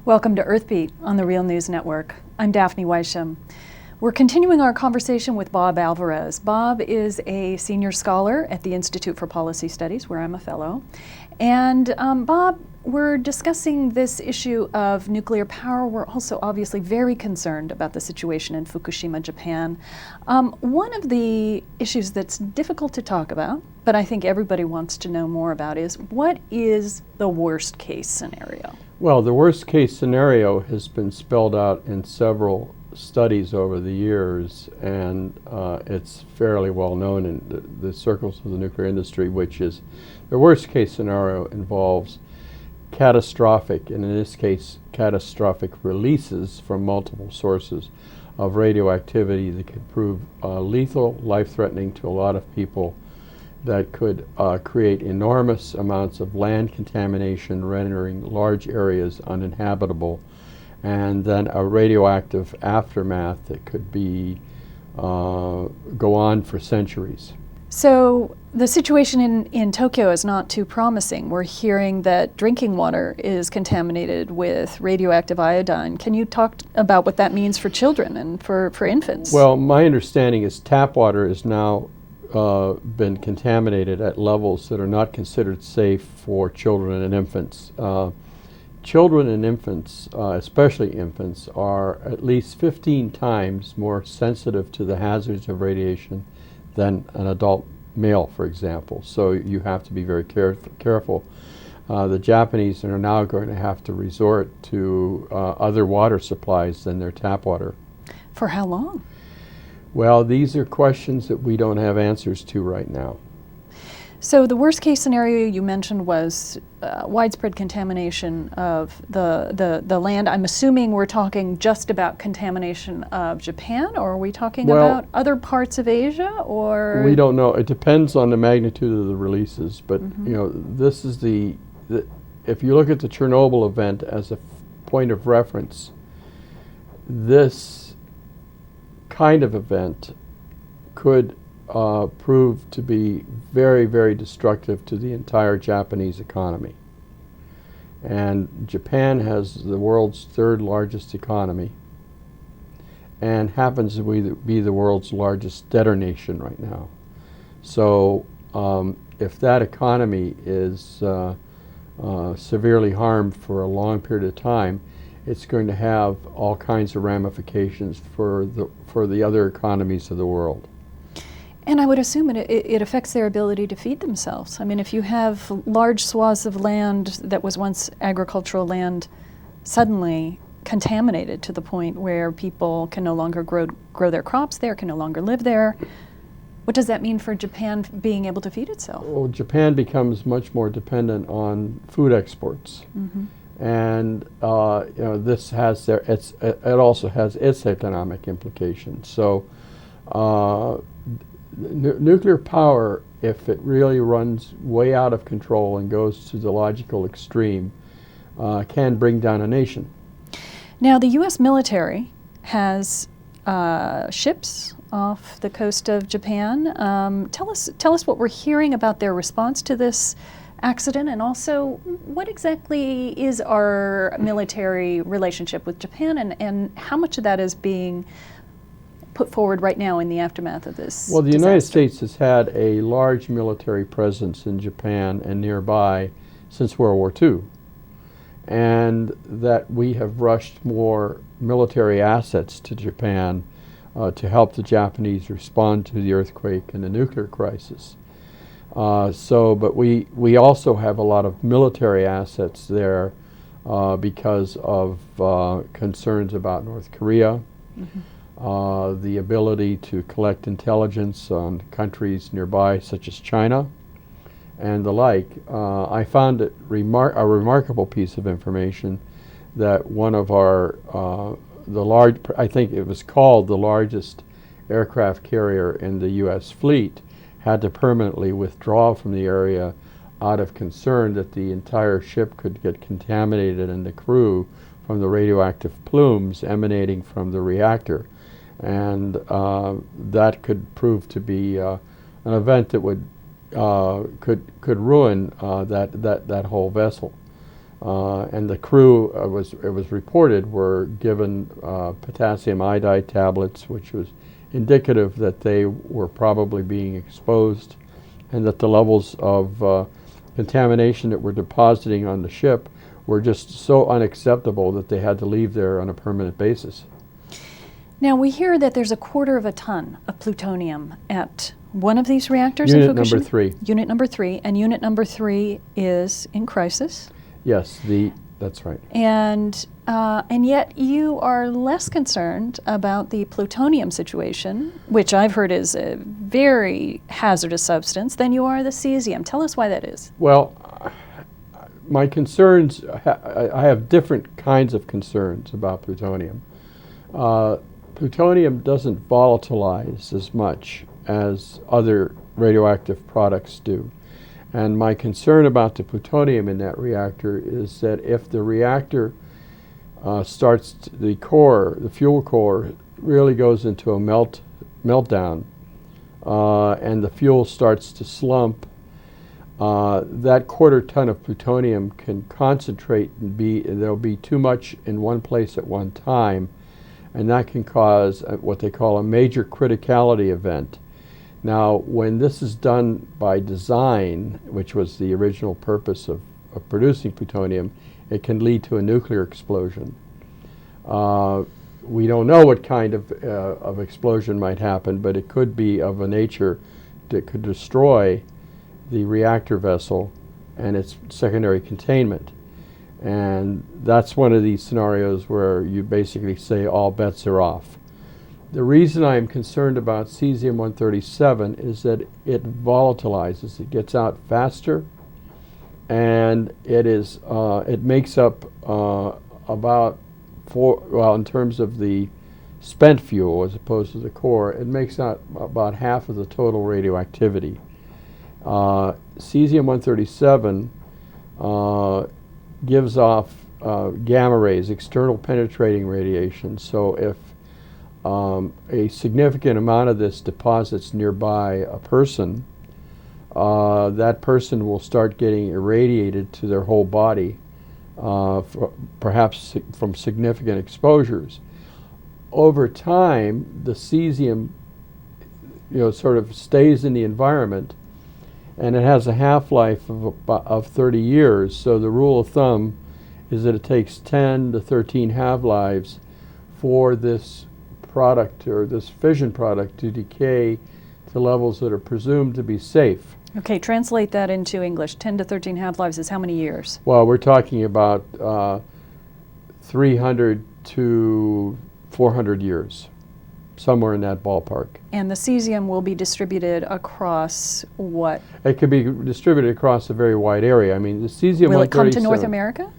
Welcome to Earthbeat on the Real News Network. I'm Daphne Weisham. We're continuing our conversation with Bob Alvarez. Bob is a senior scholar at the Institute for Policy Studies, where I'm a fellow. And Bob, we're discussing this issue of nuclear power. We're also obviously very concerned about the situation in Fukushima, Japan. One of the issues that's difficult to talk about, but I think everybody wants to know more about, is what is the worst case scenario? Well, the worst case scenario has been spelled out in several studies over the years, and it's fairly well known in the circles of the nuclear industry, which is the worst case scenario involves catastrophic, and in this case, catastrophic releases from multiple sources of radioactivity that could prove lethal, life-threatening to a lot of people, that could create enormous amounts of land contamination, rendering large areas uninhabitable, and then a radioactive aftermath that could be go on for centuries. So the situation in Tokyo is not too promising. We're hearing that drinking water is contaminated with radioactive iodine. Can you talk about what that means for children and for infants? Well, my understanding is tap water is now been contaminated at levels that are not considered safe for children and infants. Children and infants, especially infants, are at least 15 times more sensitive to the hazards of radiation than an adult male, for example. So you have to be very careful. The Japanese are now going to have to resort to other water supplies than their tap water. For how long? Well, these are questions that we don't have answers to right now. So the worst case scenario you mentioned was widespread contamination of the land. I'm assuming we're talking just about contamination of Japan, or are we talking about other parts of Asia, or? We don't know. It depends on the magnitude of the releases, but you know, this is if you look at the Chernobyl event as a point of reference, this kind of event could prove to be very, very destructive to the entire Japanese economy. And Japan has the world's third largest economy and happens to be the world's largest debtor nation right now. So if that economy is severely harmed for a long period of time, it's going to have all kinds of ramifications for the other economies of the world. And I would assume it affects their ability to feed themselves. I mean, if you have large swaths of land that was once agricultural land suddenly contaminated to the point where people can no longer grow their crops there, can no longer live there, what does that mean for Japan being able to feed itself? Well, Japan becomes much more dependent on food exports. Mm-hmm. And you know, this has it also has its economic implications. So nuclear power, if it really runs way out of control and goes to the logical extreme, can bring down a nation. Now, the U.S. military has ships off the coast of Japan. Tell us what we're hearing about their response to this accident, and also what exactly is our military relationship with Japan, and how much of that is being put forward right now in the aftermath of this Well, the disaster? United States has had a large military presence in Japan and nearby since World War II, and that we have rushed more military assets to Japan to help the Japanese respond to the earthquake and the nuclear crisis. But we also have a lot of military assets there because of concerns about North Korea, the ability to collect intelligence on countries nearby such as China and the like. I found it a remarkable piece of information that one of our, I think it was called the largest aircraft carrier in the U.S. fleet, had to permanently withdraw from the area out of concern that the entire ship could get contaminated and the crew from the radioactive plumes emanating from the reactor. And that could prove to be an event that would could ruin that whole vessel. And the crew, it was reported, were given potassium iodide tablets, which was indicative that they were probably being exposed, and that the levels of contamination that were depositing on the ship were just so unacceptable that they had to leave there on a permanent basis. Now, we hear that there's 1/4 of a ton of plutonium at one of these reactors Unit in Fukushima? number 3. Unit number 3, and unit number 3 is in crisis. Yes, that's right. And yet you are less concerned about the plutonium situation, which I've heard is a very hazardous substance, than you are the cesium. Tell us why that is. Well, my concerns, I have different kinds of concerns about plutonium. Plutonium doesn't volatilize as much as other radioactive products do. And my concern about the plutonium in that reactor is that if the reactor starts, the fuel core really goes into a meltdown, and the fuel starts to slump, that 1/4 ton of plutonium can concentrate and there'll be too much in one place at one time, and that can cause what they call a major criticality event. Now, when this is done by design, which was the original purpose of producing plutonium, it can lead to a nuclear explosion. We don't know what kind of explosion might happen, but it could be of a nature that could destroy the reactor vessel and its secondary containment. And that's one of these scenarios where you basically say all bets are off. The reason I am concerned about cesium-137 is that it volatilizes. It gets out faster, and it makes up about in terms of the spent fuel as opposed to the core, it makes out about half of the total radioactivity. Cesium-137 gives off gamma rays, external penetrating radiation. So if a significant amount of this deposits nearby a person, that person will start getting irradiated to their whole body, perhaps from significant exposures. Over time, the cesium, sort of stays in the environment, and it has a half-life of 30 years. So the rule of thumb is that it takes 10 to 13 half-lives for this product or this fission product to decay to levels that are presumed to be safe. Okay, translate that into English. 10 to 13 half-lives is how many years? Well, we're talking about 300 to 400 years, somewhere in that ballpark. And the cesium will be distributed across what? It could be distributed across a very wide area. I mean, the cesium-137... Will it come to North America?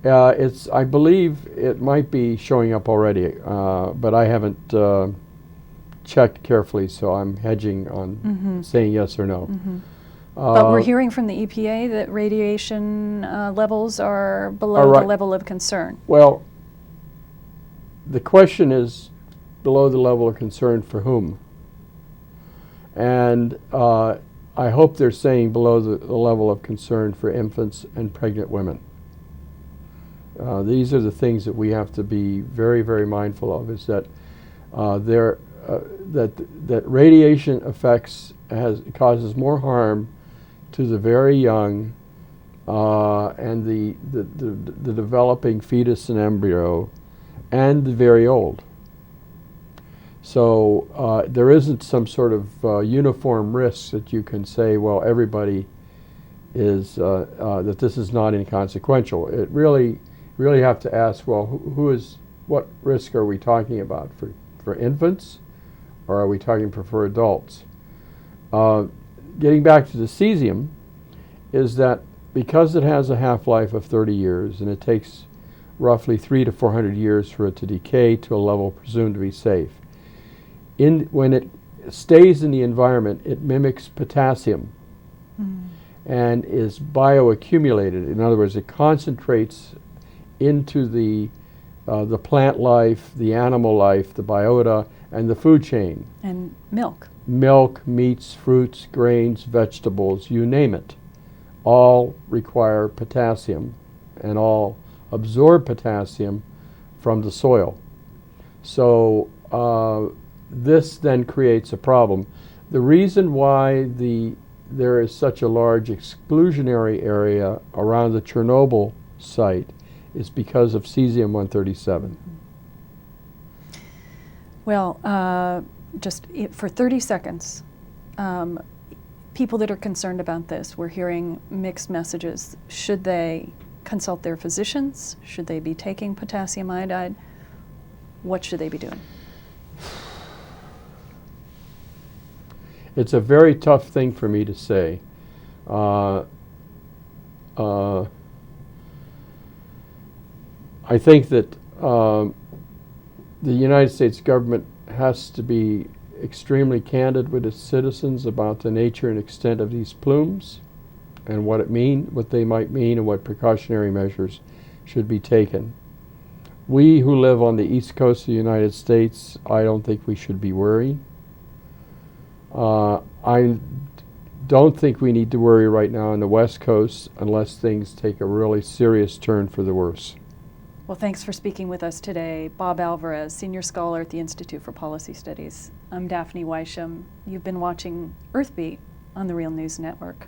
I believe it might be showing up already, but I haven't checked carefully, so I'm hedging on saying yes or no. But we're hearing from the EPA that radiation levels are below the level of concern. Well, the question is below the level of concern for whom? And I hope they're saying below the level of concern for infants and pregnant women. These are the things that we have to be very, very mindful of, is that that radiation effects causes more harm to the very young and the developing fetus and embryo and the very old. So there isn't some sort of uniform risk that you can say, well, everybody is, that this is not inconsequential. It really have to ask, well, what risk are we talking about? For infants, or are we talking for adults? Getting back to the cesium, is that because it has a half-life of 30 years and it takes roughly 300 to 400 years for it to decay to a level presumed to be safe, when it stays in the environment, it mimics potassium and is bioaccumulated. In other words, it concentrates into the plant life, the animal life, the biota, and the food chain. And milk. Milk, meats, fruits, grains, vegetables, you name it, all require potassium and all absorb potassium from the soil. So this then creates a problem. The reason why there is such a large exclusionary area around the Chernobyl site is because of cesium-137. Well, for 30 seconds, people that are concerned about this, we're hearing mixed messages. Should they consult their physicians? Should they be taking potassium iodide? What should they be doing? It's a very tough thing for me to say. I think that the United States government has to be extremely candid with its citizens about the nature and extent of these plumes and what they might mean, and what precautionary measures should be taken. We who live on the east coast of the United States, I don't think we should be worried. I don't think we need to worry right now on the west coast unless things take a really serious turn for the worse. Well, thanks for speaking with us today, Bob Alvarez, Senior Scholar at the Institute for Policy Studies. I'm Daphne Weisham. You've been watching Earthbeat on the Real News Network.